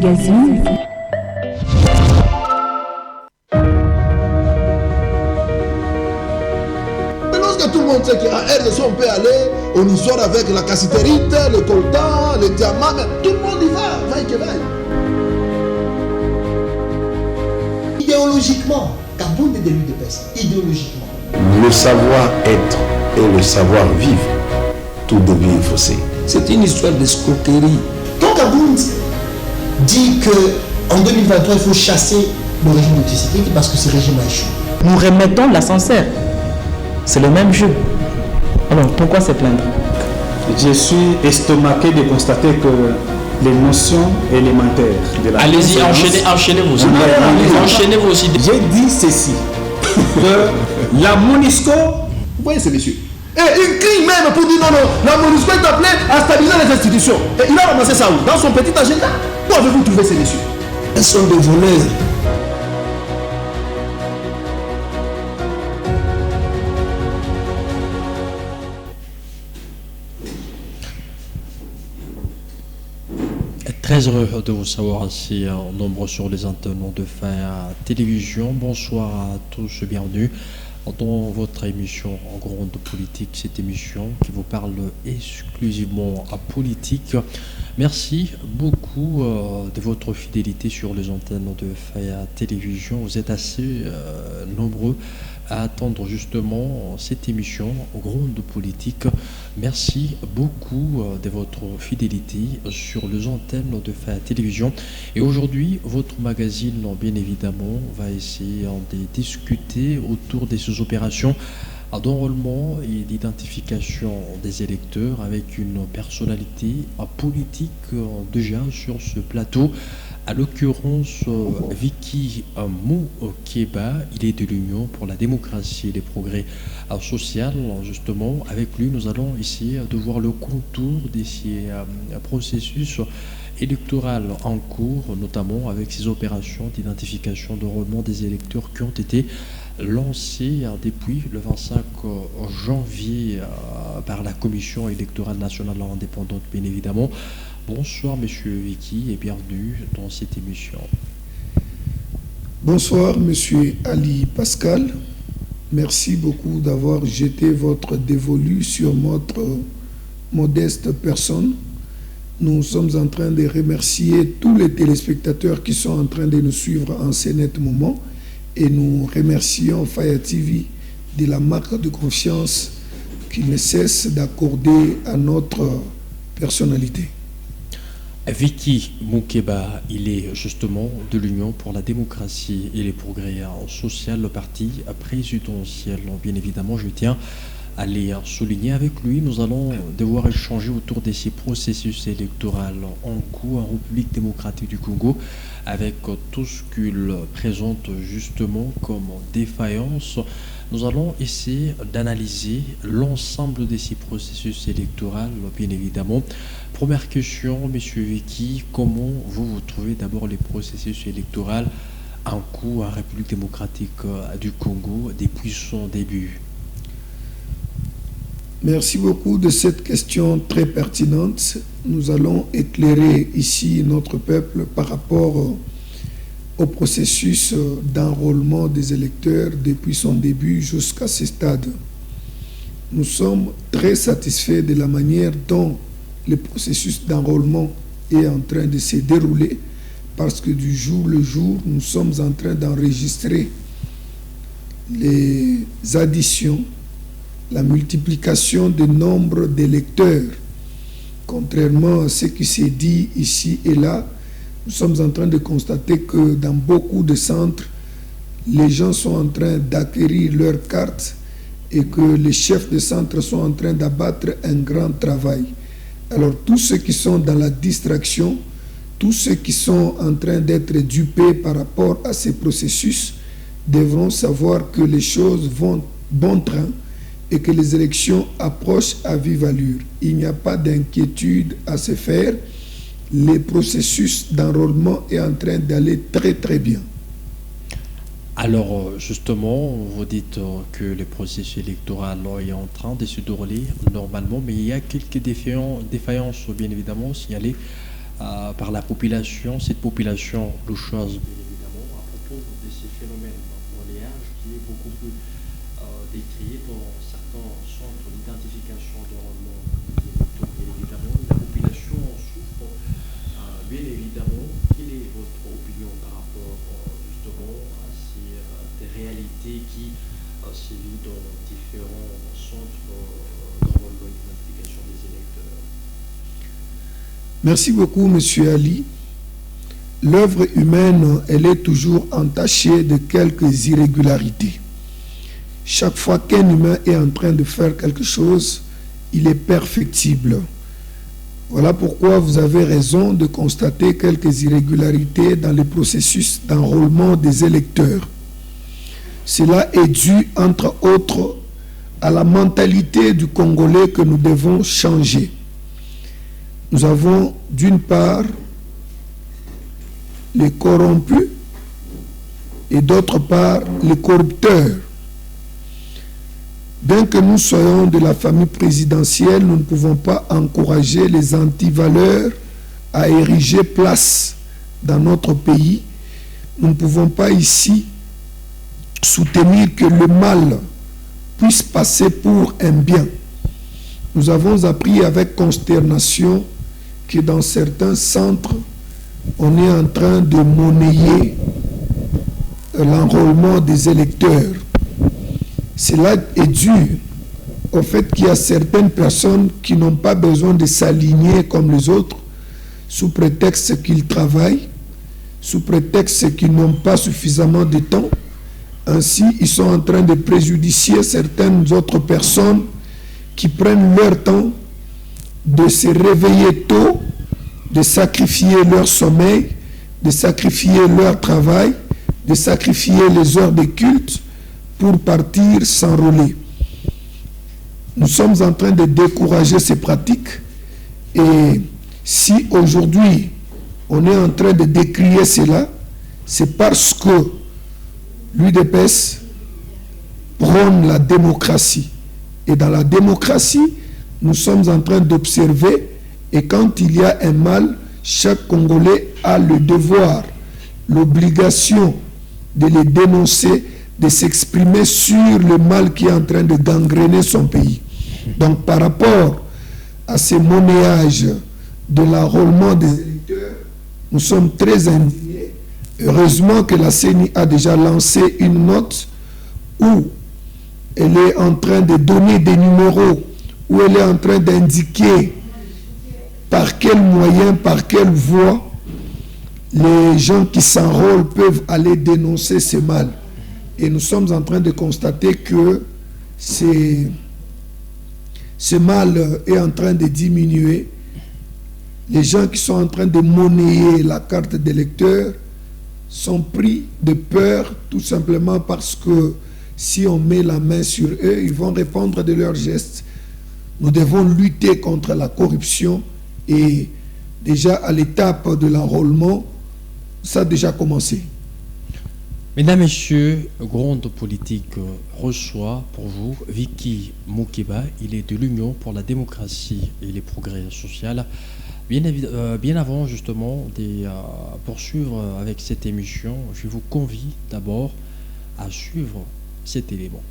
magazine. Mais lorsque tout le monde sait qu'à RDC on peut aller, on y sort avec la cassiterite, le coltan, le diamant, mais tout le monde y va, vaille que vaille. Idéologiquement, Kaboul est début de peste. Idéologiquement. Le savoir-être et le savoir-vivre, tout devient faussé. C'est une histoire d'escroquerie. Quand Kaboul dit qu'en 2023, il faut chasser le régime de Tshisekedi parce que ce régime a échoué. Nous remettons l'ascenseur. C'est le même jeu. Alors, pourquoi se plaindre? Je suis estomaqué de constater que les notions élémentaires de la... Allez-y, enchaînez vous aussi. Enchaînez vous aussi. J'ai dit ceci, que la MONUSCO... Vous voyez ce monsieur? Et il crie même pour dire non, non, la MONUSCO est appelée à stabiliser les institutions. Et il a ramassé ça où? Dans son petit agenda? Où avez-vous trouvé ces messieurs? Elles sont des voleurs. Très heureux de vous savoir ainsi en nombre sur les antennes de Faya Télévision. Bonsoir à tous, bienvenue dans votre émission En Grande Politique, cette émission qui vous parle exclusivement à politique. Merci beaucoup de votre fidélité sur les antennes de Faya Télévision. Vous êtes assez nombreux à attendre justement cette émission Grande Politique. Merci beaucoup de votre fidélité sur les antennes de Faya Télévision. Et aujourd'hui, votre magazine, bien évidemment, va essayer de discuter autour de ces opérations d'enrôlement et d'identification des électeurs avec une personnalité politique déjà sur ce plateau. À l'occurrence, Vicky Moukeba, il est de l'Union pour la démocratie et les progrès sociaux. Justement, avec lui, nous allons essayer de voir le contour de ces processus électoraux en cours, notamment avec ces opérations d'identification d'enrôlement des électeurs qui ont été lancées depuis le 25 janvier par la Commission électorale nationale indépendante, bien évidemment. Bonsoir Monsieur Vicky et bienvenue dans cette émission. Bonsoir Monsieur Ali Pascal. Merci beaucoup d'avoir jeté votre dévolu sur notre modeste personne. Nous sommes en train de remercier tous les téléspectateurs qui sont en train de nous suivre en ce net moment et nous remercions Faya TV de la marque de confiance qu'il ne cesse d'accorder à notre personnalité. Vicky Moukeba, il est justement de l'Union pour la démocratie et les progrès sociaux, le parti présidentiel. Bien évidemment, je tiens à les souligner avec lui. Nous allons devoir échanger autour de ces processus électoraux en cours en République démocratique du Congo, avec tout ce qu'il présente justement comme défaillance. Nous allons essayer d'analyser l'ensemble de ces processus électoraux, bien évidemment. Première question, Monsieur Vicky, comment vous trouvez d'abord les processus électoraux en cours en République démocratique du Congo depuis son début? Merci beaucoup de cette question très pertinente. Nous allons éclairer ici notre peuple par rapport au processus d'enrôlement des électeurs depuis son début jusqu'à ce stade. Nous sommes très satisfaits de la manière dont le processus d'enrôlement est en train de se dérouler parce que du jour le jour, nous sommes en train d'enregistrer les additions, la multiplication du nombre d'électeurs. Contrairement à ce qui s'est dit ici et là, nous sommes en train de constater que dans beaucoup de centres, les gens sont en train d'acquérir leurs cartes et que les chefs de centre sont en train d'abattre un grand travail. Alors tous ceux qui sont dans la distraction, tous ceux qui sont en train d'être dupés par rapport à ces processus devront savoir que les choses vont bon train et que les élections approchent à vive allure. Il n'y a pas d'inquiétude à se faire. Le processus d'enrôlement est en train d'aller très très bien. Alors justement, vous dites que le processus électoral est en train de se dérouler normalement, mais il y a quelques défaillances bien évidemment signalées par la population. Cette population le choisit bien évidemment à propos de ces phénomènes de monnayage qui est beaucoup plus décrié dans certains centres d'identification de rendement des électeurs. Bien évidemment, la population en souffre. Bien évidemment, quelle est votre opinion par rapport justement à des réalités qui sévissent dans différents centres de rendement d'identification des électeurs? Merci beaucoup, Monsieur Ali. L'œuvre humaine, elle est toujours entachée de quelques irrégularités. Chaque fois qu'un humain est en train de faire quelque chose, il est perfectible. Voilà pourquoi vous avez raison de constater quelques irrégularités dans le processus d'enrôlement des électeurs. Cela est dû, entre autres, à la mentalité du Congolais que nous devons changer. Nous avons, d'une part, les corrompus et d'autre part, les corrupteurs. Bien que nous soyons de la famille présidentielle, nous ne pouvons pas encourager les antivaleurs à ériger place dans notre pays. Nous ne pouvons pas ici soutenir que le mal puisse passer pour un bien. Nous avons appris avec consternation que dans certains centres, on est en train de monnayer l'enrôlement des électeurs. Cela est dû au fait qu'il y a certaines personnes qui n'ont pas besoin de s'aligner comme les autres, sous prétexte qu'ils travaillent, sous prétexte qu'ils n'ont pas suffisamment de temps. Ainsi, ils sont en train de préjudicier certaines autres personnes qui prennent leur temps de se réveiller tôt, de sacrifier leur sommeil, de sacrifier leur travail, de sacrifier les heures de culte pour partir s'enrôler. Nous sommes en train de décourager ces pratiques et si aujourd'hui on est en train de décrier cela, c'est parce que l'UDPS prône la démocratie. Et dans la démocratie, nous sommes en train d'observer et quand il y a un mal, chaque Congolais a le devoir, l'obligation de les dénoncer, de s'exprimer sur le mal qui est en train de gangréner son pays. Donc par rapport à ces monnayages de l'enrôlement des électeurs, nous sommes très indignés. Heureusement que la CENI a déjà lancé une note où elle est en train de donner des numéros, où elle est en train d'indiquer par quels moyens, par quelle voie les gens qui s'enrôlent peuvent aller dénoncer ce mal. Et nous sommes en train de constater que ce mal est en train de diminuer. Les gens qui sont en train de monnayer la carte d'électeur sont pris de peur tout simplement parce que si on met la main sur eux, ils vont répondre de leurs gestes. Nous devons lutter contre la corruption et déjà à l'étape de l'enrôlement, ça a déjà commencé. Mesdames, Messieurs, grande politique reçoit pour vous Vicky Mukeba. Il est de l'Union pour la démocratie et les progrès sociaux. Bien avant justement de poursuivre avec cette émission, je vous convie d'abord à suivre cet élément.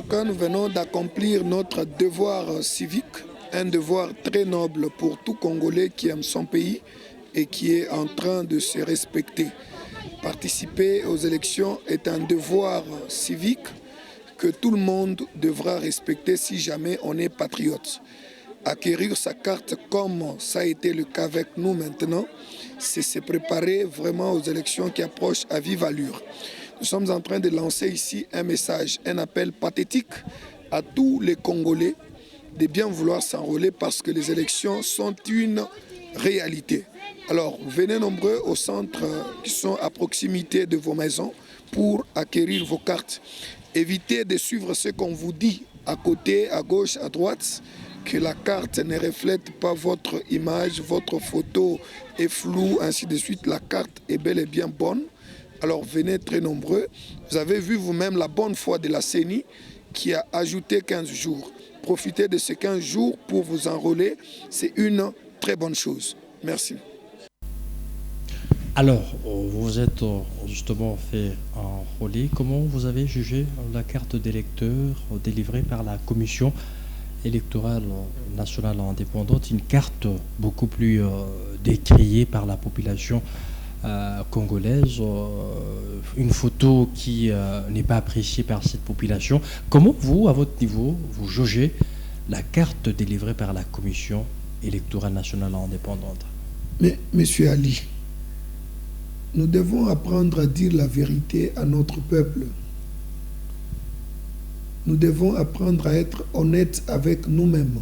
cas, nous venons d'accomplir notre devoir civique, un devoir très noble pour tout Congolais qui aime son pays et qui est en train de se respecter. Participer aux élections est un devoir civique que tout le monde devra respecter si jamais on est patriote. Acquérir sa carte comme ça a été le cas avec nous maintenant, c'est se préparer vraiment aux élections qui approchent à vive allure. Nous sommes en train de lancer ici un message, un appel pathétique à tous les Congolais de bien vouloir s'enrôler parce que les élections sont une réalité. Alors, venez nombreux aux centres qui sont à proximité de vos maisons pour acquérir vos cartes. Évitez de suivre ce qu'on vous dit à côté, à gauche, à droite, que la carte ne reflète pas votre image, votre photo est floue, ainsi de suite. La carte est bel et bien bonne. Alors venez très nombreux. Vous avez vu vous-même la bonne foi de la CENI qui a ajouté 15 jours. Profitez de ces 15 jours pour vous enrôler. C'est une très bonne chose. Merci. Alors, vous êtes justement fait enrôler. Comment vous avez jugé la carte d'électeur délivrée par la Commission électorale nationale indépendante, une carte beaucoup plus décriée par la population congolaise, une photo qui n'est pas appréciée par cette population. Comment vous, à votre niveau, vous jaugez la carte délivrée par la Commission électorale nationale indépendante? Mais, Monsieur Ali, nous devons apprendre à dire la vérité à notre peuple. Nous devons apprendre à être honnêtes avec nous-mêmes.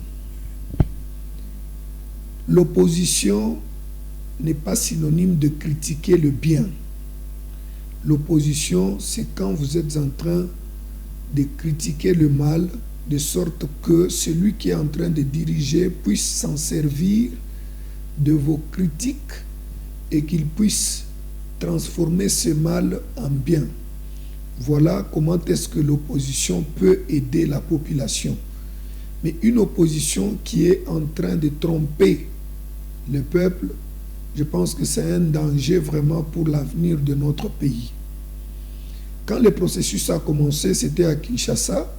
L'opposition n'est pas synonyme de critiquer le bien. L'opposition, c'est quand vous êtes en train de critiquer le mal, de sorte que celui qui est en train de diriger puisse s'en servir de vos critiques et qu'il puisse transformer ce mal en bien. Voilà comment est-ce que l'opposition peut aider la population. Mais une opposition qui est en train de tromper le peuple, je pense que c'est un danger vraiment pour l'avenir de notre pays. Quand le processus a commencé, c'était à Kinshasa.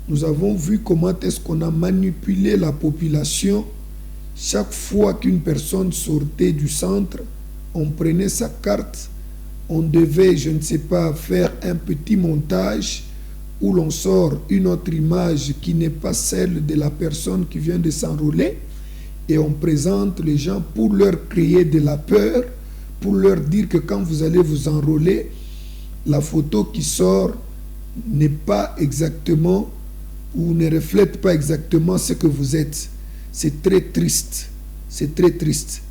Nous avons vu comment est-ce qu'on a manipulé la population. Chaque fois qu'une personne sortait du centre, on prenait sa carte, on devait, je ne sais pas, faire un petit montage où l'on sort une autre image qui n'est pas celle de la personne qui vient de s'enrôler et on présente les gens pour leur créer de la peur, pour leur dire que quand vous allez vous enrôler, la photo qui sort n'est pas exactement ou ne reflète pas exactement ce que vous êtes. C'est très triste. C'est très triste.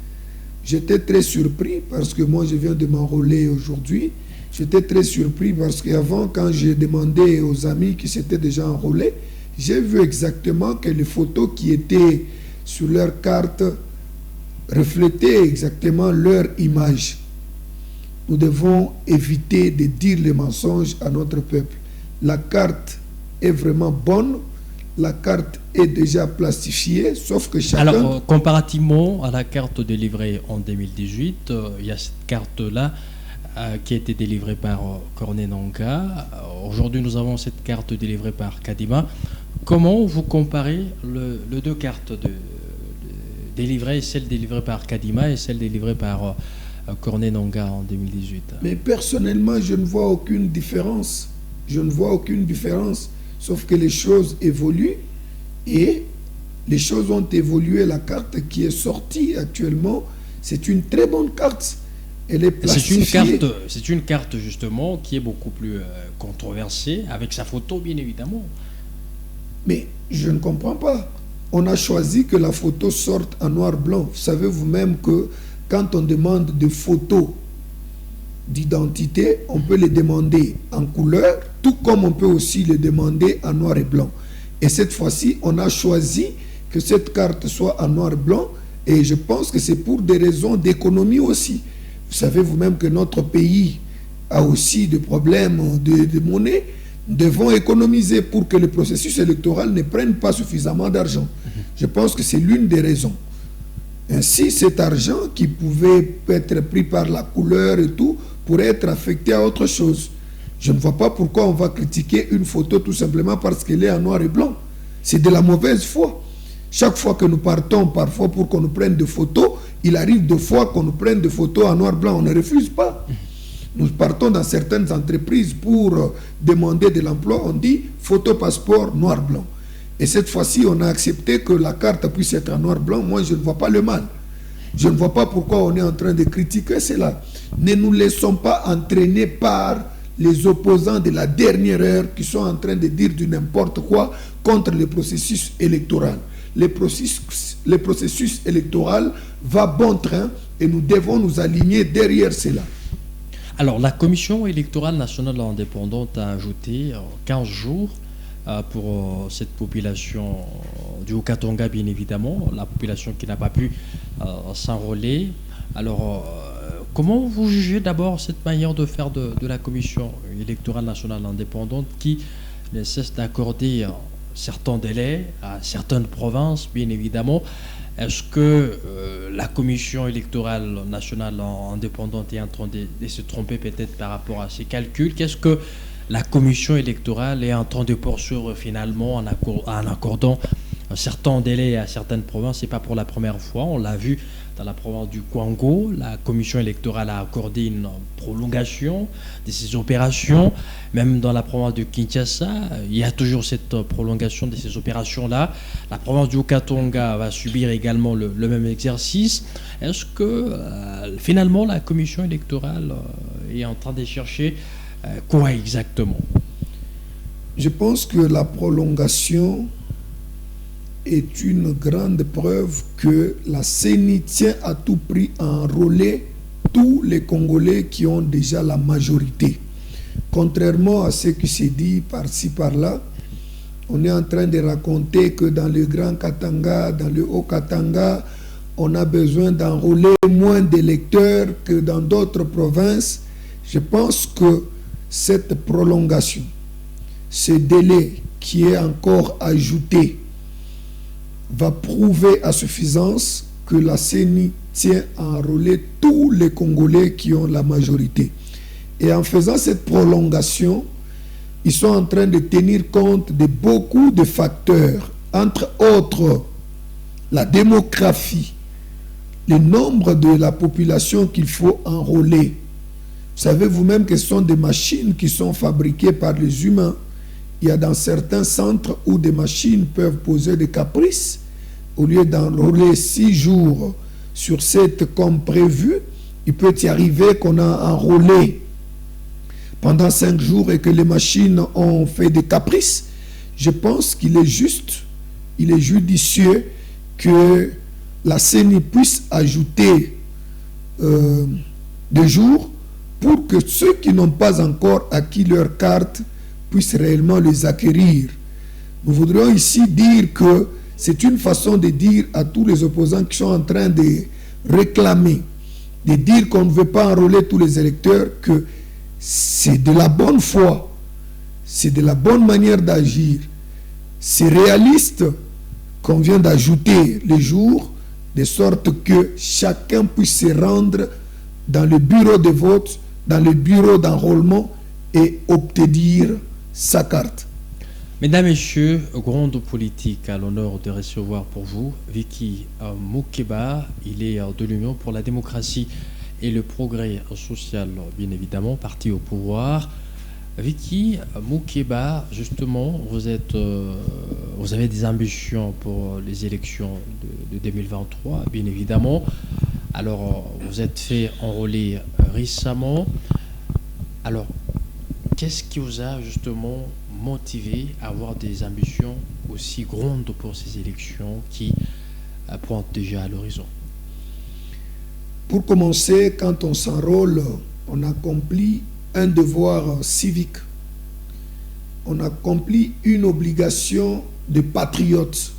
J'étais très surpris parce que moi je viens de m'enrôler aujourd'hui. J'étais très surpris parce qu'avant, quand j'ai demandé aux amis qui s'étaient déjà enrôlés, j'ai vu exactement que les photos qui étaient sur leur carte reflétaient exactement leur image. Nous devons éviter de dire les mensonges à notre peuple. La carte est vraiment bonne. La carte est déjà plastifiée, sauf que chacun... Alors, comparativement à la carte délivrée en 2018, il y a cette carte-là qui a été délivrée par Corneille Nangaa. Aujourd'hui, nous avons cette carte délivrée par Kadima. Comment vous comparez les deux cartes délivrées, celle délivrée par Kadima et celle délivrée par Corneille Nangaa en 2018? Mais personnellement, je ne vois aucune différence. Je ne vois aucune différence. Sauf que les choses évoluent et les choses ont évolué. La carte qui est sortie actuellement, c'est une très bonne carte. Elle est plastifiée. C'est une carte justement qui est beaucoup plus controversée, avec sa photo bien évidemment. Mais je ne comprends pas. On a choisi que la photo sorte en noir-blanc. Vous savez vous-même que quand on demande des photos d'identité, on peut les demander en couleur, tout comme on peut aussi les demander en noir et blanc. Et cette fois-ci, on a choisi que cette carte soit en noir et blanc, et je pense que c'est pour des raisons d'économie aussi. Vous savez vous-même que notre pays a aussi des problèmes de monnaie. Nous devons économiser pour que le processus électoral ne prenne pas suffisamment d'argent. Je pense que c'est l'une des raisons. Ainsi, cet argent qui pouvait être pris par la couleur et tout, pourrait être affecté à autre chose. Je ne vois pas pourquoi on va critiquer une photo tout simplement parce qu'elle est en noir et blanc. C'est de la mauvaise foi. Chaque fois que nous partons, parfois pour qu'on nous prenne des photos, il arrive deux fois qu'on nous prenne des photos en noir et blanc. On ne refuse pas. Nous partons dans certaines entreprises pour demander de l'emploi. On dit photo passeport noir-blanc. Et cette fois-ci, on a accepté que la carte puisse être en noir-blanc. Moi, je ne vois pas le mal. Je ne vois pas pourquoi on est en train de critiquer cela. Ne nous laissons pas entraîner par les opposants de la dernière heure qui sont en train de dire du n'importe quoi contre le processus électoral. Le processus électoral va bon train et nous devons nous aligner derrière cela. Alors, la Commission électorale nationale indépendante a ajouté 15 jours pour cette population du Haut-Katanga, bien évidemment, la population qui n'a pas pu s'enrôler. Alors, comment vous jugez d'abord cette manière de faire de la Commission électorale nationale indépendante qui ne cesse d'accorder certains délais à certaines provinces, bien évidemment? Est-ce que la Commission électorale nationale indépendante est en train de se tromper peut-être par rapport à ses calculs? Qu'est-ce que la Commission électorale est en train de poursuivre finalement en accordant un certain délai à certaines provinces? Et pas pour la première fois, on l'a vu dans la province du Kwango, la Commission électorale a accordé une prolongation de ces opérations. Même dans la province de Kinshasa, il y a toujours cette prolongation de ces opérations-là. La province du Haut-Katanga va subir également le même exercice. Est-ce que finalement la Commission électorale est en train de chercher quoi exactement? Je pense que la prolongation est une grande preuve que la CENI tient à tout prix à enrôler tous les Congolais qui ont déjà la majorité. Contrairement à ce qui s'est dit par-ci, par-là, on est en train de raconter que dans le Grand Katanga, dans le Haut Katanga, on a besoin d'enrôler moins d'électeurs que dans d'autres provinces. Je pense que cette prolongation, ce délai qui est encore ajouté, va prouver à suffisance que la CENI tient à enrôler tous les Congolais qui ont la majorité. Et en faisant cette prolongation, ils sont en train de tenir compte de beaucoup de facteurs, entre autres la démographie, le nombre de la population qu'il faut enrôler. Vous savez vous-même que ce sont des machines qui sont fabriquées par les humains. Il y a dans certains centres où des machines peuvent poser des caprices. Au lieu d'enrôler 6 jours sur 7 comme prévu, il peut y arriver qu'on a enrôlé pendant 5 jours et que les machines ont fait des caprices. Je pense qu'il est juste, il est judicieux que la CENI puisse ajouter des jours pour que ceux qui n'ont pas encore acquis leur carte puissent réellement les acquérir. Nous voudrions ici dire que c'est une façon de dire à tous les opposants qui sont en train de réclamer, de dire qu'on ne veut pas enrôler tous les électeurs, que c'est de la bonne foi, c'est de la bonne manière d'agir. C'est réaliste qu'on vient d'ajouter les jours, de sorte que chacun puisse se rendre dans le bureau de vote, dans le bureau d'enrôlement et obtenir sa carte. Mesdames, Messieurs, grande politique, à l'honneur de recevoir pour vous Vicky Moukeba. Il est de l'Union pour la démocratie et le progrès social, bien évidemment, parti au pouvoir. Vicky Moukeba, justement, vous avez des ambitions pour les élections de 2023, bien évidemment. Alors, vous êtes fait enrôler récemment. Alors, qu'est-ce qui vous a justement motivé à avoir des ambitions aussi grandes pour ces élections qui pointent déjà à l'horizon? Pour commencer, quand on s'enrôle, on accomplit un devoir civique. On accomplit une obligation de patriote.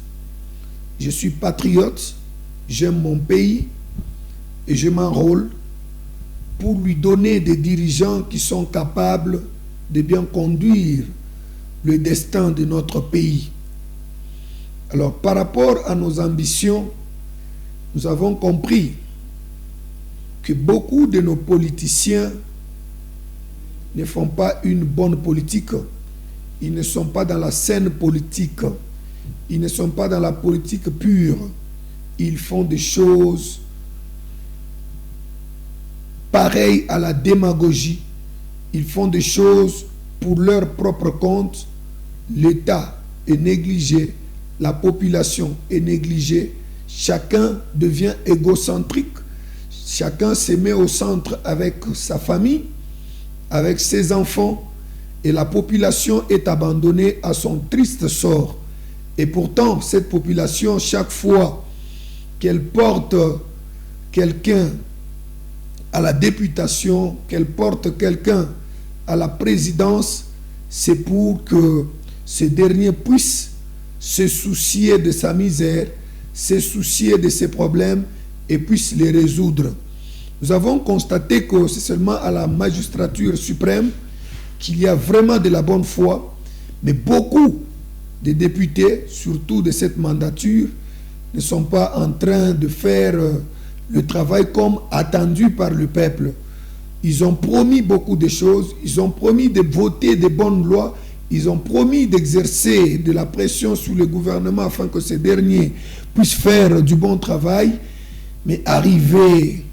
Je suis patriote, j'aime mon pays et je m'enrôle pour lui donner des dirigeants qui sont capables de bien conduire le destin de notre pays. Alors, par rapport à nos ambitions, nous avons compris que beaucoup de nos politiciens ne font pas une bonne politique. Ils ne sont pas dans la scène politique. Ils ne sont pas dans la politique pure. Ils font des choses pareilles à la démagogie. Ils font des choses pour leur propre compte. L'État est négligé, la population est négligée. Chacun devient égocentrique. Chacun se met au centre avec sa famille, avec ses enfants, et la population est abandonnée à son triste sort. Et pourtant, cette population, chaque fois qu'elle porte quelqu'un à la députation, qu'elle porte quelqu'un à la présidence, c'est pour que ce dernier puisse se soucier de sa misère, se soucier de ses problèmes et puisse les résoudre. Nous avons constaté que c'est seulement à la magistrature suprême qu'il y a vraiment de la bonne foi, mais beaucoup de députés, surtout de cette mandature, ne sont pas en train de faire le travail comme attendu par le peuple. Ils ont promis beaucoup de choses, ils ont promis de voter de bonnes lois, ils ont promis d'exercer de la pression sur le gouvernement afin que ces derniers puissent faire du bon travail, mais arrivé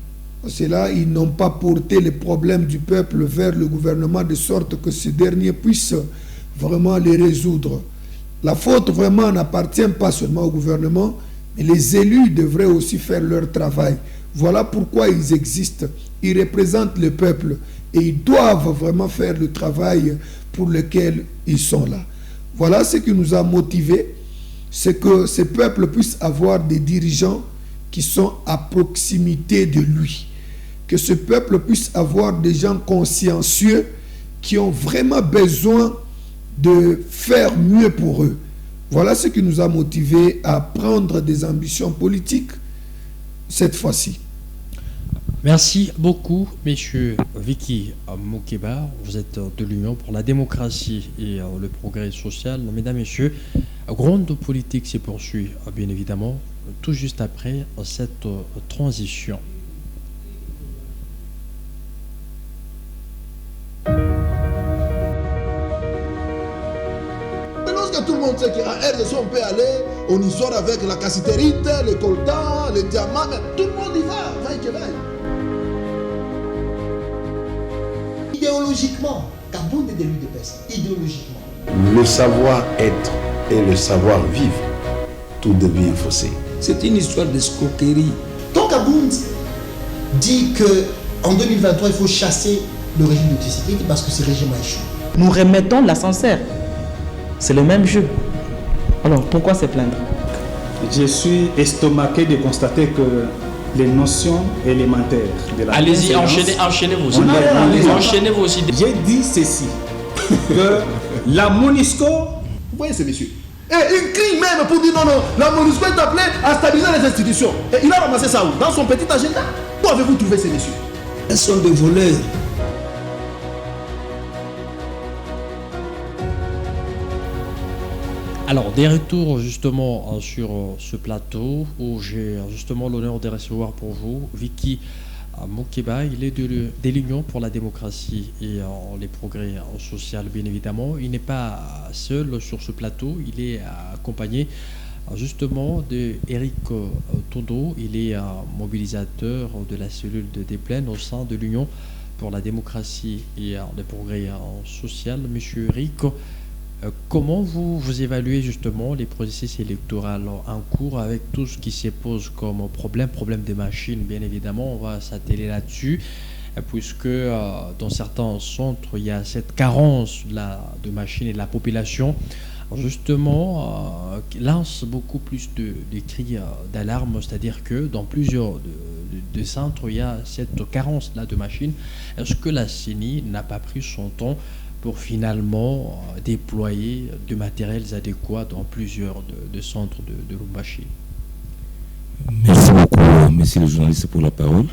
à cela, ils n'ont pas porté les problèmes du peuple vers le gouvernement de sorte que ces derniers puissent vraiment les résoudre. La faute vraiment n'appartient pas seulement au gouvernement, mais les élus devraient aussi faire leur travail. Voilà pourquoi ils existent. Ils représentent le peuple et ils doivent vraiment faire le travail pour lequel ils sont là. Voilà ce qui nous a motivés, c'est que ce peuple puisse avoir des dirigeants qui sont à proximité de lui. Que ce peuple puisse avoir des gens consciencieux qui ont vraiment besoin de faire mieux pour eux. Voilà ce qui nous a motivés à prendre des ambitions politiques cette fois-ci. Merci beaucoup, Monsieur Vicky Mokeba. Vous êtes de l'Union pour la démocratie et le progrès social. Mesdames, Messieurs, grande politique se poursuit, bien évidemment, tout juste après cette transition. Tout le monde sait qu'à RDC on peut aller, on y sort avec la cassiterite, le coltan, le diamant, tout le monde y va, vaille que vaille. Idéologiquement, Kabound est de l'UDPS, idéologiquement. Le savoir-être et le savoir-vivre, tout devient faussé. C'est une histoire d'escroquerie. Quand Kabound dit qu'en 2023, il faut chasser le régime de Tshisekedi parce que ce régime a échoué. Nous remettons l'ascenseur. C'est le même jeu. Alors, pourquoi se plaindre? Je suis estomaqué de constater que les notions élémentaires de la Allez-y, enchaînez vos idées. Enchaînez vos idées. J'ai dit ceci, que la MONUSCO... Vous voyez ce monsieur, il crie même pour dire non, la MONUSCO est appelée à stabiliser les institutions. Et il a ramassé ça où? Dans son petit agenda. Où avez-vous trouvé ces messieurs? Elles sont des voleurs. Alors, des retours justement sur ce plateau où j'ai justement l'honneur de recevoir pour vous Vicky Mokeba. Il est de l'Union pour la démocratie et les progrès sociaux, bien évidemment. Il n'est pas seul sur ce plateau, il est accompagné justement d'Éric Tondo. Il est mobilisateur de la cellule de Desplaines au sein de l'Union pour la démocratie et les progrès sociaux. Monsieur Eric, comment vous évaluez justement les processus électoraux en cours avec tout ce qui se pose comme problème des machines? Bien évidemment, on va s'atteler là-dessus, puisque dans certains centres, il y a cette carence de machines et de la population, justement, lance beaucoup plus de cris d'alarme, c'est-à-dire que dans plusieurs de centres, il y a cette carence-là de machines. Est-ce que la CENI n'a pas pris son temps pour finalement déployer de matériels adéquats dans plusieurs de centres de Lubumbashi? Merci beaucoup, monsieur le journaliste, pour la parole.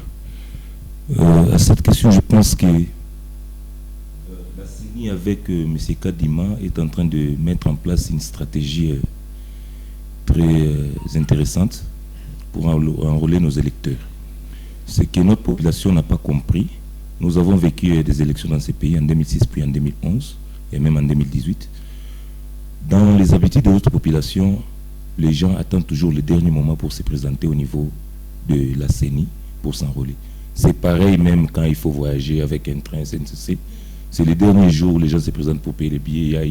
À cette question, je pense que la CENI, avec M. Kadima, est en train de mettre en place une stratégie très intéressante pour enrôler nos électeurs. Ce que notre population n'a pas compris, Nous avons vécu des élections dans ces pays en 2006, puis en 2011, et même en 2018. Dans les habitudes de notre population, les gens attendent toujours le dernier moment pour se présenter au niveau de la CENI pour s'enrôler. C'est pareil même quand il faut voyager avec un train SNCC. C'est le dernier jour où les gens se présentent pour payer les billets.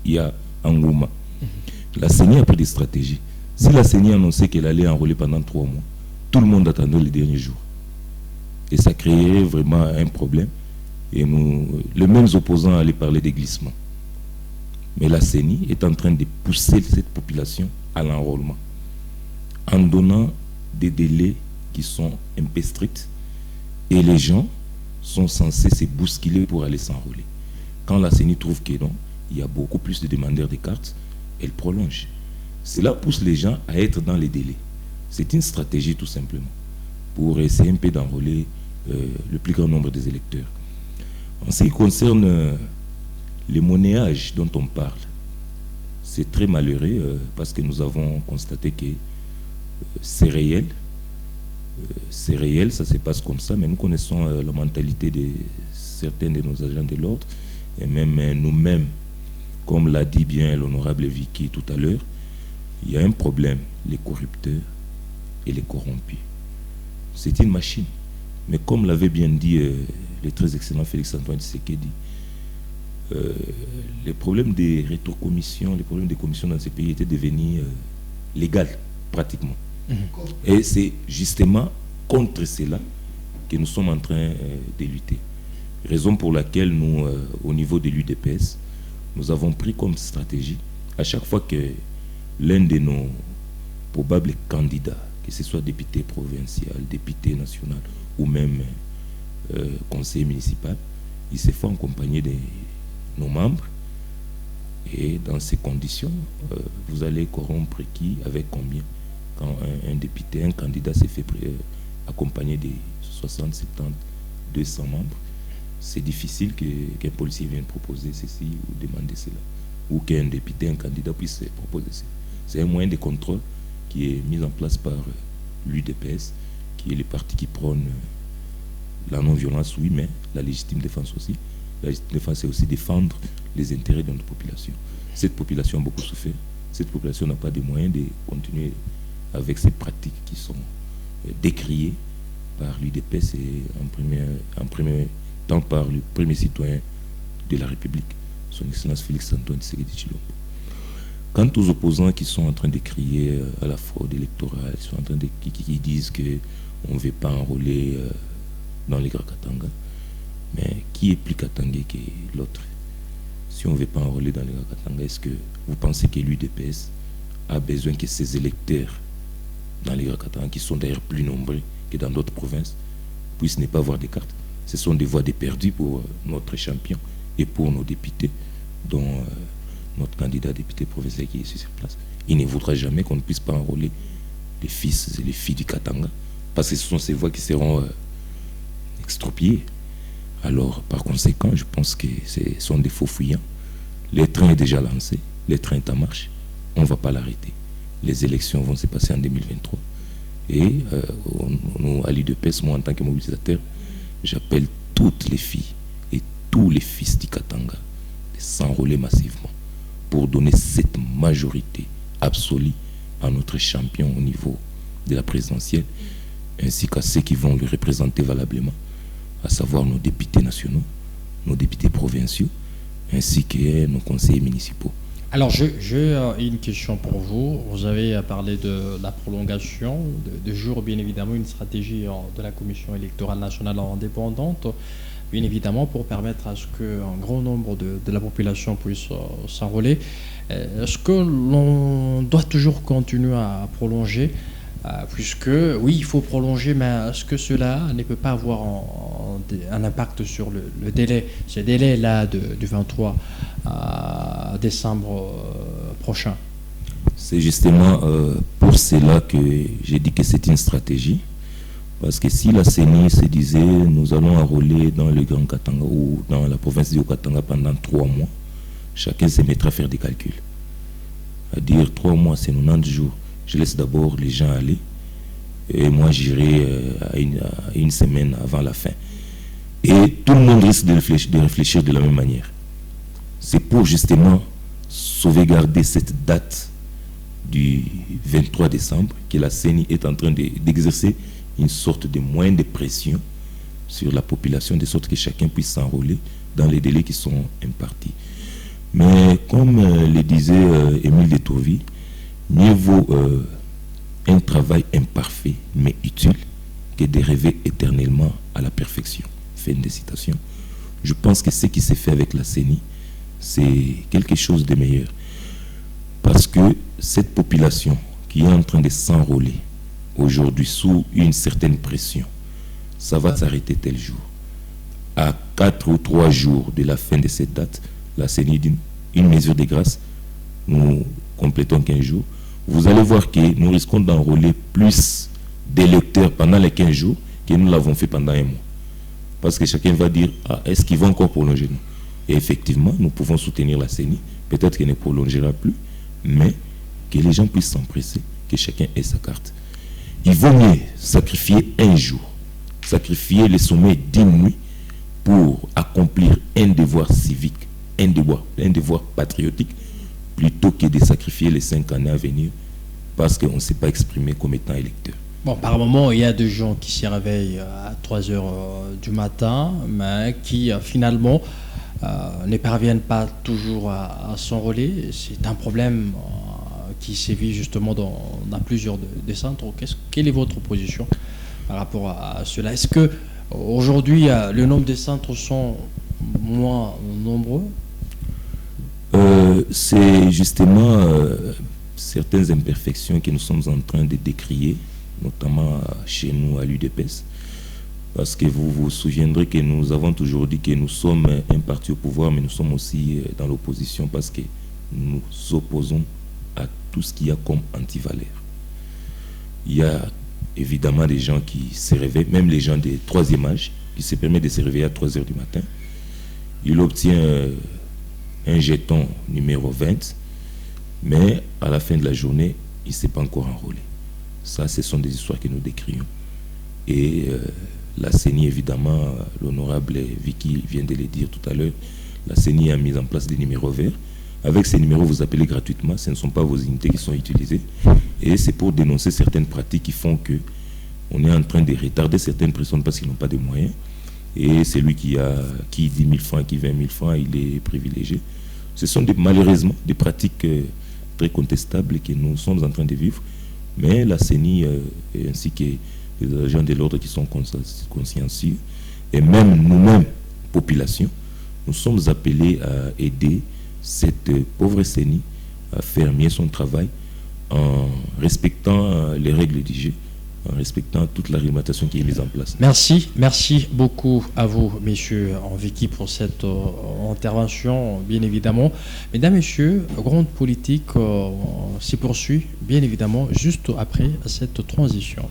Il y a Angouma. La CENI a pris des stratégies. Si la CENI annonçait qu'elle allait enrôler pendant 3 mois, tout le monde attendait les derniers jours. Et ça créait vraiment un problème. Et les mêmes opposants allaient parler des glissements. Mais la CENI est en train de pousser cette population à l'enrôlement en donnant des délais qui sont un peu stricts. Et les gens sont censés se bousculer pour aller s'enrôler. Quand la CENI trouve que non, il y a beaucoup plus de demandeurs de cartes, elle prolonge. Cela pousse les gens à être dans les délais. C'est une stratégie tout simplement pour essayer un peu d'enrôler le plus grand nombre des électeurs. En ce qui concerne les monnayages dont on parle, c'est très malheureux parce que nous avons constaté que c'est réel. C'est réel, ça se passe comme ça, mais nous connaissons la mentalité de certains de nos agents de l'ordre, et même nous-mêmes, comme l'a dit bien l'honorable Vicky tout à l'heure, il y a un problème, les corrupteurs et les corrompus. C'est une machine. Mais comme l'avait bien dit le très excellent Félix-Antoine Tshisekedi, les problèmes des rétrocommissions, les problèmes des commissions dans ces pays étaient devenus légaux, pratiquement. Et c'est justement contre cela que nous sommes en train de lutter. Raison pour laquelle nous, au niveau de l'UDPS, nous avons pris comme stratégie, à chaque fois que l'un de nos probables candidats, que ce soit député provincial, député national ou même conseiller municipal, il se fait accompagner de nos membres. Et dans ces conditions, vous allez corrompre qui, avec combien? Quand un député, un candidat s'est fait accompagner de 60, 70, 200 membres, c'est difficile qu'un policier vienne proposer ceci ou demander cela. Ou qu'un député, un candidat puisse proposer cela. C'est un moyen de contrôle qui est mis en place par l'UDPS, qui est le parti qui prône la non-violence, oui, mais la légitime défense aussi. La légitime défense, c'est aussi défendre les intérêts de notre population. Cette population a beaucoup souffert. Cette population n'a pas de moyens de continuer avec ces pratiques qui sont décriées par l'UDPS et en premier temps par le premier citoyen de la République, son Excellence Félix-Antoine Tshisekedi Tshilombo. Quant aux opposants qui sont en train de crier à la fraude électorale, ils sont en train de qui disent qu'on ne veut pas enrôler dans les Grands Katanga, mais qui est plus katangé que l'autre? Si on ne veut pas enrôler dans les Grands Katanga, est-ce que vous pensez que l'UDPS a besoin que ses électeurs dans les Grands Katanga, qui sont d'ailleurs plus nombreux que dans d'autres provinces, puissent ne pas avoir des cartes? Ce sont des voix déperdues pour notre champion et pour nos députés, dont notre candidat député provincial qui est sur cette place. Il ne voudra jamais qu'on ne puisse pas enrôler les fils et les filles du Katanga, parce que ce sont ces voix qui seront extropiées. Alors, par conséquent, je pense que ce sont des faux fuyants. Le train est déjà lancé, le train est en marche, on ne va pas l'arrêter. Les élections vont se passer en 2023. Et nous, à l'UDPS, moi en tant que mobilisateur, j'appelle toutes les filles et tous les fils du Katanga de s'enrôler massivement pour donner cette majorité absolue à notre champion au niveau de la présidentielle, ainsi qu'à ceux qui vont le représenter valablement, à savoir nos députés nationaux, nos députés provinciaux, ainsi que nos conseillers municipaux. Alors, j'ai une question pour vous. Vous avez parlé de la prolongation de jours, bien évidemment, une stratégie de la Commission électorale nationale indépendante, bien évidemment, pour permettre à ce qu'un grand nombre de la population puisse s'enrôler. Est-ce que l'on doit toujours continuer à prolonger, puisque, oui, il faut prolonger, mais est-ce que cela ne peut pas avoir un impact sur le délai, ce délai-là du 23 décembre prochain? C'est justement pour cela que j'ai dit que c'est une stratégie. Parce que si la CENI se disait nous allons enrôler dans le Grand Katanga ou dans la province du Haut-Katanga pendant 3 mois, chacun se mettra à faire des calculs. À dire 3 mois, c'est 90 jours. Je laisse d'abord les gens aller et moi j'irai à une semaine avant la fin. Et tout le monde risque de réfléchir de la même manière. C'est pour justement sauvegarder cette date du 23 décembre que la CENI est en train d'exercer une sorte de moyen de pression sur la population, de sorte que chacun puisse s'enrôler dans les délais qui sont impartis. Mais comme le disait Émile de Tourville, mieux vaut un travail imparfait mais utile que de rêver éternellement à la perfection. Fin de citation. Je pense que ce qui s'est fait avec la CENI, c'est quelque chose de meilleur. Parce que cette population qui est en train de s'enrôler aujourd'hui sous une certaine pression, ça va s'arrêter tel jour. À 4 ou 3 jours de la fin de cette date, la CENI dit une mesure de grâce, nous complétons 15 jours. Vous allez voir que nous risquons d'enrôler plus d'électeurs pendant les 15 jours que nous l'avons fait pendant un mois. Parce que chacun va dire, est-ce qu'il va encore prolonger nous? Et effectivement, nous pouvons soutenir la CENI. Peut-être qu'elle ne prolongera plus, mais que les gens puissent s'empresser, que chacun ait sa carte. Il vaut mieux sacrifier un jour, sacrifier le sommet d'une nuit pour accomplir un devoir civique, un devoir patriotique, plutôt que de sacrifier les 5 années à venir parce qu'on ne s'est pas exprimé comme étant électeur. Bon, par moment, il y a des gens qui s'y réveillent à 3 heures du matin, mais qui finalement ne parviennent pas toujours à s'enrôler. C'est un problème qui sévit justement dans plusieurs des centres. Quelle est votre position par rapport à cela? Est-ce que aujourd'hui, le nombre de centres sont moins nombreux? C'est justement certaines imperfections que nous sommes en train de décrier, notamment chez nous à l'UDPS, parce que vous vous souviendrez que nous avons toujours dit que nous sommes un parti au pouvoir, mais nous sommes aussi dans l'opposition parce que nous nous opposons à tout ce qu'il y a comme antivaleur. Il y a évidemment des gens qui se réveillent, même les gens de 3e âge, qui se permettent de se réveiller à 3 heures du matin. Il obtient un jeton numéro 20, mais à la fin de la journée, il ne s'est pas encore enrôlé. Ça, ce sont des histoires que nous décrions. Et la CENI, évidemment, l'honorable Vicky vient de le dire tout à l'heure, la CENI a mis en place des numéros verts. Avec ces numéros, vous appelez gratuitement, ce ne sont pas vos unités qui sont utilisées. Et c'est pour dénoncer certaines pratiques qui font que on est en train de retarder certaines personnes parce qu'ils n'ont pas de moyens. Et celui qui dit 1000 francs, qui 20 000 francs, il est privilégié. Ce sont malheureusement des pratiques très contestables que nous sommes en train de vivre. Mais la CENI, ainsi que les agents de l'ordre qui sont consciencieux, et même nous-mêmes, population, nous sommes appelés à aider cette pauvre CENI à faire mieux son travail en respectant les règles du jeu, en respectant toute la réglementation qui est mise en place. Merci beaucoup à vous, messieurs Vicky, pour cette intervention, bien évidemment. Mesdames, messieurs, grande politique s'y poursuit, bien évidemment, juste après cette transition.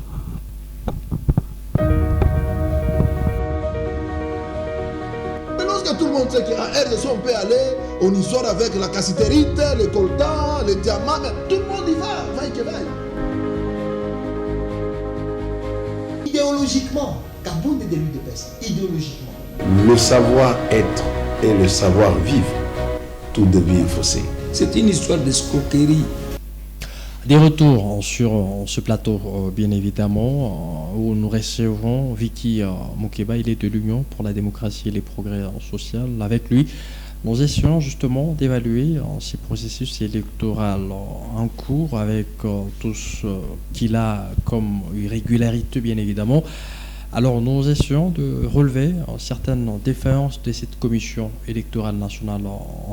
Mais lorsque tout le monde sait qu'à RDC on peut aller, on y sort avec la cassiterite, le coltan, le diamant, mais tout le monde y va, vaille que vaille. Idéologiquement, Kabound est de l'UDPS, idéologiquement. Le savoir-être et le savoir-vivre, tout devient faussé. C'est une histoire d'escroquerie. Des retours sur ce plateau, bien évidemment, où nous recevons Vicky Moukeba. Il est de l'Union pour la démocratie et les progrès sociaux. Avec lui, nous essayons justement d'évaluer ces processus électoraux en cours avec tout ce qu'il a comme irrégularité, bien évidemment. Alors, nous essayons de relever certaines défaillances de cette commission électorale nationale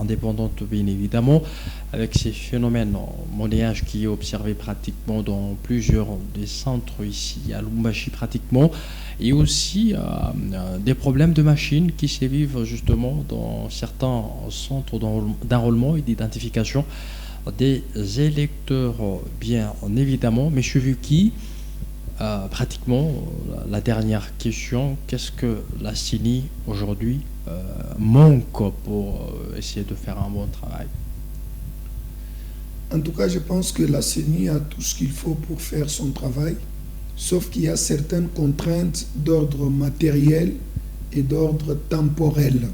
indépendante, bien évidemment, avec ces phénomènes monnayage qui est observé pratiquement dans plusieurs des centres ici à Lubumbashi pratiquement, et aussi des problèmes de machines qui se vivent justement dans certains centres d'enrôlement et d'identification des électeurs, bien évidemment. Monsieur Vuki, pratiquement la dernière question, qu'est-ce que la CENI aujourd'hui manque pour essayer de faire un bon travail? En tout cas, je pense que la CENI a tout ce qu'il faut pour faire son travail, sauf qu'il y a certaines contraintes d'ordre matériel et d'ordre temporel.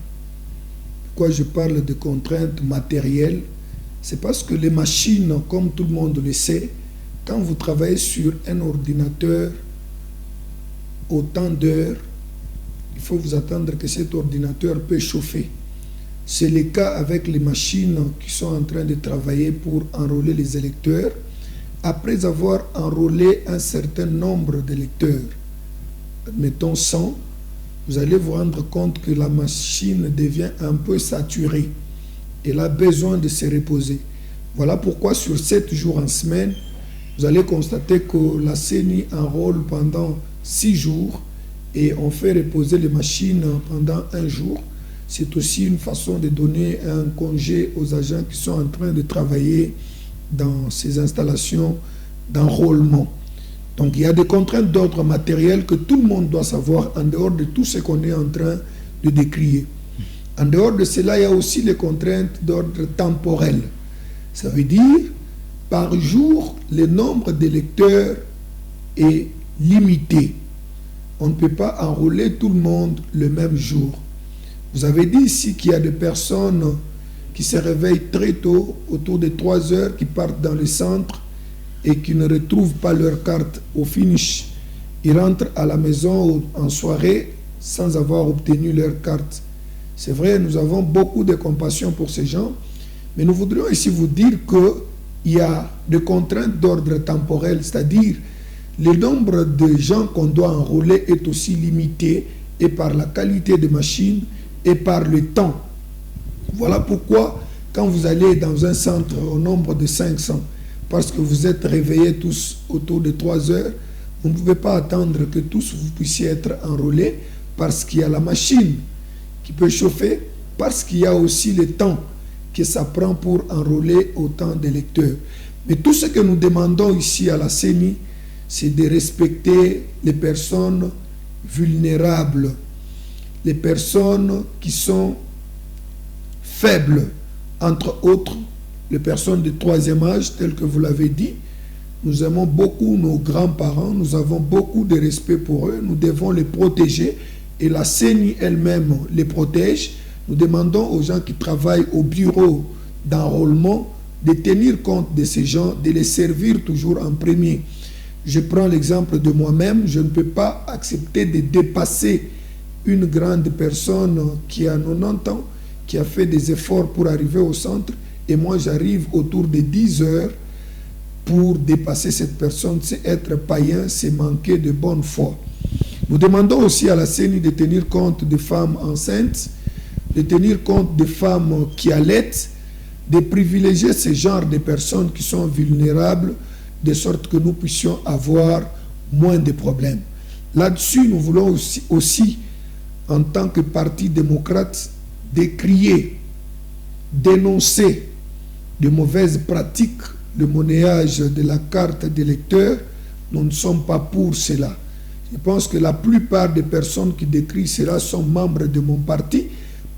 Pourquoi je parle de contraintes matérielles? C'est parce que les machines, comme tout le monde le sait, quand vous travaillez sur un ordinateur autant d'heures, il faut vous attendre que cet ordinateur peut chauffer. C'est le cas avec les machines qui sont en train de travailler pour enrôler les électeurs. Après avoir enrôlé un certain nombre d'électeurs, admettons 100, vous allez vous rendre compte que la machine devient un peu saturée. Elle a besoin de se reposer. Voilà pourquoi sur 7 jours en semaine, vous allez constater que la CENI enrôle pendant 6 jours et on fait reposer les machines pendant 1 jour. C'est aussi une façon de donner un congé aux agents qui sont en train de travailler dans ces installations d'enrôlement. Donc il y a des contraintes d'ordre matériel que tout le monde doit savoir en dehors de tout ce qu'on est en train de décrire. En dehors de cela, il y a aussi les contraintes d'ordre temporel. Ça veut dire, par jour, le nombre d'électeurs est limité. On ne peut pas enrôler tout le monde le même jour. Vous avez dit ici qu'il y a des personnes qui se réveillent très tôt, autour de 3 heures, qui partent dans le centre et qui ne retrouvent pas leur carte au finish. Ils rentrent à la maison en soirée sans avoir obtenu leur carte. C'est vrai, nous avons beaucoup de compassion pour ces gens, mais nous voudrions ici vous dire qu'il y a des contraintes d'ordre temporel, c'est-à-dire le nombre de gens qu'on doit enrôler est aussi limité, et par la qualité des machines et par le temps. Voilà pourquoi, quand vous allez dans un centre au nombre de 500, parce que vous êtes réveillés tous autour de 3 heures, vous ne pouvez pas attendre que tous vous puissiez être enrôlés, parce qu'il y a la machine qui peut chauffer, parce qu'il y a aussi le temps que ça prend pour enrôler autant d'électeurs. Mais tout ce que nous demandons ici à la CENI, c'est de respecter les personnes vulnérables, les personnes qui sont faibles, entre autres les personnes de 3e âge, telles que vous l'avez dit. Nous aimons beaucoup nos grands-parents, nous avons beaucoup de respect pour eux, nous devons les protéger et la CENI elle-même les protège. Nous demandons aux gens qui travaillent au bureau d'enrôlement de tenir compte de ces gens, de les servir toujours en premier. Je prends l'exemple de moi-même, je ne peux pas accepter de dépasser une grande personne qui a 90 ans, qui a fait des efforts pour arriver au centre, et moi j'arrive autour de 10 heures pour dépasser cette personne. C'est être païen, c'est manquer de bonne foi. Nous demandons aussi à la CENI de tenir compte des femmes enceintes, de tenir compte des femmes qui allaitent, de privilégier ce genre de personnes qui sont vulnérables, de sorte que nous puissions avoir moins de problèmes. Là-dessus, nous voulons aussi, en tant que parti démocrate, décrier, dénoncer de mauvaises pratiques, le monnayage de la carte d'électeur. Nous ne sommes pas pour cela. Je pense que la plupart des personnes qui décrivent cela sont membres de mon parti,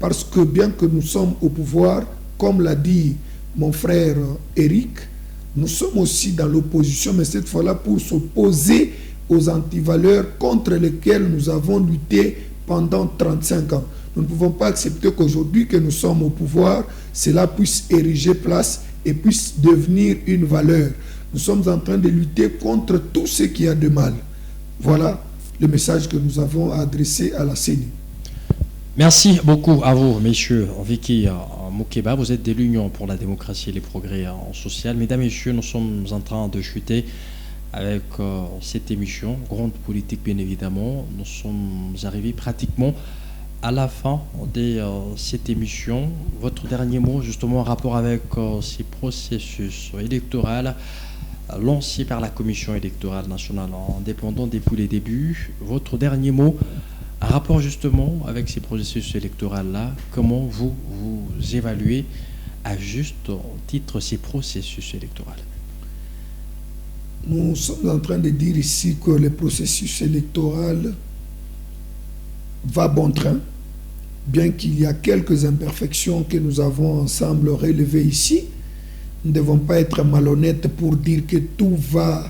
parce que bien que nous sommes au pouvoir, comme l'a dit mon frère Eric, nous sommes aussi dans l'opposition, mais cette fois-là pour s'opposer aux antivaleurs contre lesquelles nous avons lutté pendant 35 ans. Nous ne pouvons pas accepter qu'aujourd'hui que nous sommes au pouvoir, cela puisse ériger place et puisse devenir une valeur. Nous sommes en train de lutter contre tout ce qui a de mal. Voilà le message que nous avons adressé à la CENI. Merci beaucoup à vous, messieurs. Vicky Moukeba, vous êtes de l'Union pour la démocratie et les progrès social. Mesdames et messieurs, nous sommes en train de chuter avec cette émission, grande politique bien évidemment. Nous sommes arrivés pratiquement à la fin de cette émission. Votre dernier mot, justement, en rapport avec ces processus électoraux lancés par la Commission électorale nationale indépendante depuis les débuts. Votre dernier mot, en rapport justement avec ces processus électoraux-là, comment vous évaluez à juste titre ces processus électoraux? Nous sommes en train de dire ici que le processus électoral va bon train, bien qu'il y a quelques imperfections que nous avons ensemble relevées ici. Nous ne devons pas être malhonnêtes pour dire que tout va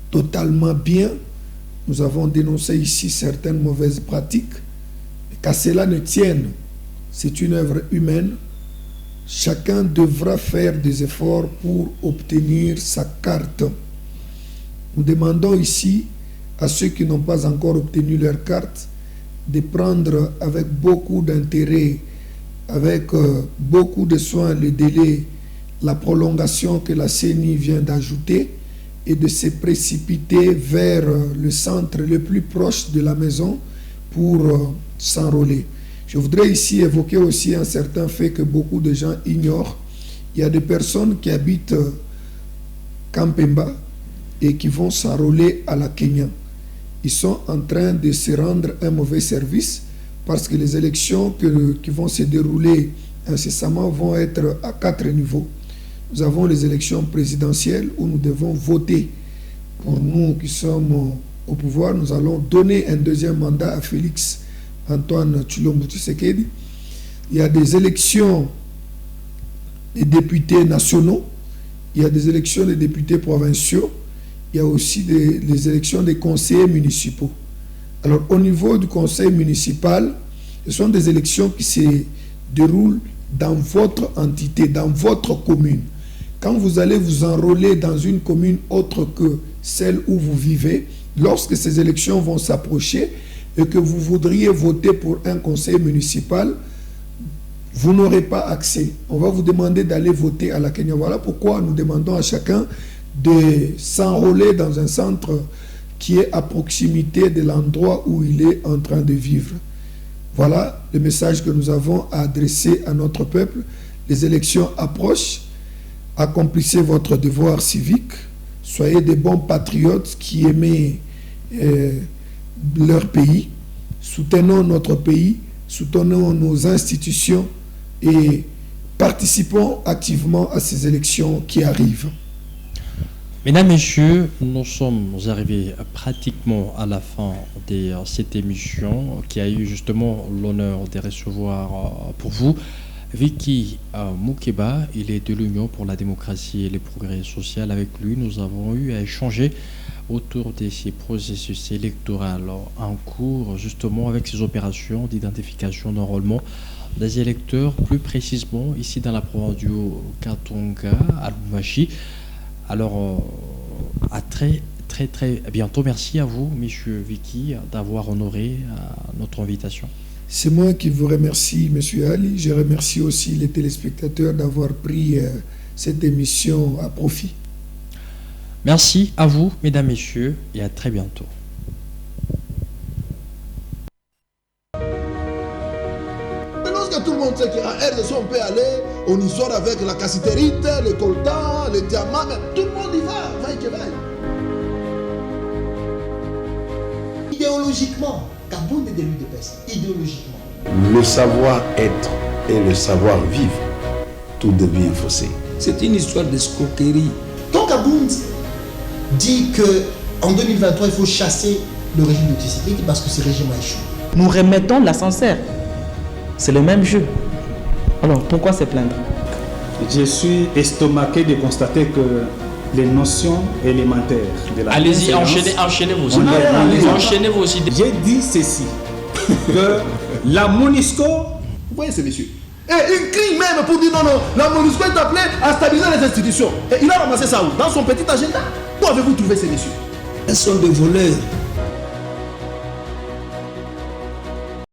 totalement bien. Nous avons dénoncé ici certaines mauvaises pratiques. qu'à cela ne tienne, c'est une œuvre humaine. Chacun devra faire des efforts pour obtenir sa carte. Nous demandons ici à ceux qui n'ont pas encore obtenu leur carte de prendre avec beaucoup d'intérêt, avec beaucoup de soin le délai, la prolongation que la CENI vient d'ajouter et de se précipiter vers le centre le plus proche de la maison pour s'enrôler. Je voudrais ici évoquer aussi un certain fait que beaucoup de gens ignorent. Il y a des personnes qui habitent Kampemba et qui vont s'enrôler à la Kenya. Ils sont en train de se rendre un mauvais service parce que les élections qui vont se dérouler incessamment vont être à 4 niveaux. Nous avons les élections présidentielles où nous devons voter. Pour nous qui sommes au pouvoir, nous allons donner un deuxième mandat à Félix Antoine Tshilombo Tshisekedi. Il y a des élections des députés nationaux, il y a des élections des députés provinciaux, il y a aussi les élections des conseillers municipaux. Alors au niveau du conseil municipal, ce sont des élections qui se déroulent dans votre entité, dans votre commune. Quand vous allez vous enrôler dans une commune autre que celle où vous vivez, lorsque ces élections vont s'approcher et que vous voudriez voter pour un conseil municipal, vous n'aurez pas accès. On va vous demander d'aller voter à la Kenya. Voilà pourquoi nous demandons à chacun de s'enrôler dans un centre qui est à proximité de l'endroit où il est en train de vivre. Voilà le message que nous avons à adresser à notre peuple. Les élections approchent. Accomplissez votre devoir civique. Soyez des bons patriotes qui aiment leur pays. Soutenons notre pays, soutenons nos institutions et participons activement à ces élections qui arrivent. Mesdames, Messieurs, nous sommes arrivés pratiquement à la fin de cette émission qui a eu justement l'honneur de recevoir pour vous Vicky Moukeba. Il est de l'Union pour la démocratie et le progrès social. Avec lui, nous avons eu à échanger autour de ces processus électoraux en cours, justement avec ces opérations d'identification d'enrôlement des électeurs, plus précisément ici dans la province du Haut-Katanga, à Lubumbashi. Alors, à très bientôt. Merci à vous, Monsieur Vicky, d'avoir honoré notre invitation. C'est moi qui vous remercie, Monsieur Ali. Je remercie aussi les téléspectateurs d'avoir pris cette émission à profit. Merci à vous, Mesdames, Messieurs, et à très bientôt. Lorsque tout le monde sait qu'en RDC on peut aller, on y sort avec la cassiterite, le coltan, le diamant, mais tout le monde y va, vaille que vaille. Idéologiquement, Kaboun est de l'UDPS, idéologiquement. Le savoir-être et le savoir-vivre, tout devient faussé. C'est une histoire d'escroquerie. Donc Kaboun dit qu'en 2023, il faut chasser le régime de Tshisekedi parce que ce régime a échoué. Nous remettons l'ascenseur. C'est le même jeu. Alors, pourquoi se plaindre? Je suis estomaqué de constater que les notions élémentaires de la allez-y, enchaînez vos idées. Enchaînez vos idées. J'ai dit ceci, que la MONUSCO... Vous voyez ce monsieur? Et il crie même pour dire non, la MONUSCO est appelée à stabiliser les institutions. Et il a ramassé ça où? Dans son petit agenda. Où avez-vous trouvé ces messieurs? Elles sont des voleurs.